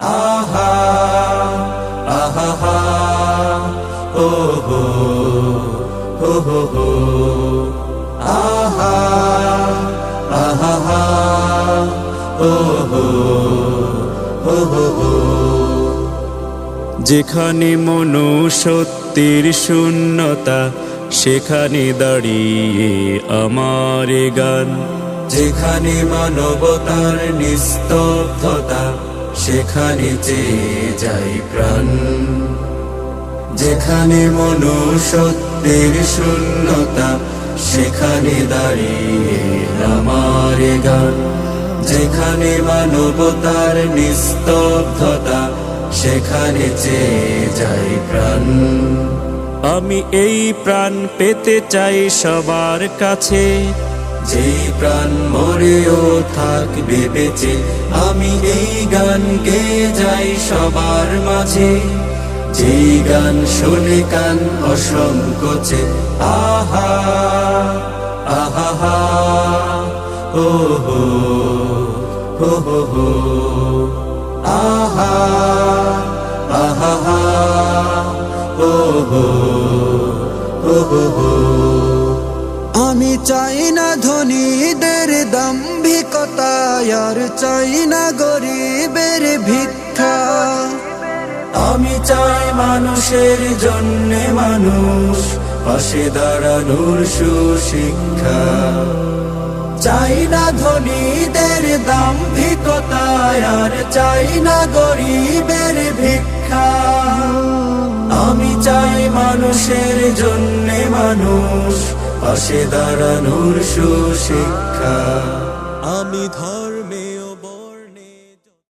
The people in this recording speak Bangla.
আহা আহা হা ও হো হো হো হো আহা আহা হা ও হো হো হো হো। যেখানে মনুষ্যত্বের শূন্যতা সেখানে দাঁড়িয়ে আমার গান, যেখানে মানবতার নিস্তব্ধতা সেখানে চেয়ে যাই প্রাণ, যেখানে মনুষ্যত্বের শূন্যতা সেখানে দাঁড়িয়ে আমার গান, যেখানে মানবতার নিস্তব্ধতা সেখানে চেয়ে যাই প্রাণ। আমি এই প্রাণ পেতে চাই সবার কাছে, যেই প্রাণ মরেও থাকবে বেঁচে। আমি এই গান গেয়ে যাই সবার মাঝে, যেই গান শুনে কান অসংকোচে। আহা আহা হা ও হো হো হো হো আহা আহা হা ও হো হো হো হো। আমি চাই না ধনীদের দাম্ভিকতা, আর চাই না গরিবের ভিক্ষা। আমি চাই মানুষের জন্যে মানুষ, পাশে দাঁড়ানোর সুশিক্ষা। চাই না ধনীদের দাম্ভিকতা, আর চাই না গরিবের ভিক্ষা। আমি চাই মানুষের জন্যে মানুষ, পাশে দাঁড়ানোর সুশিক্ষা। আমি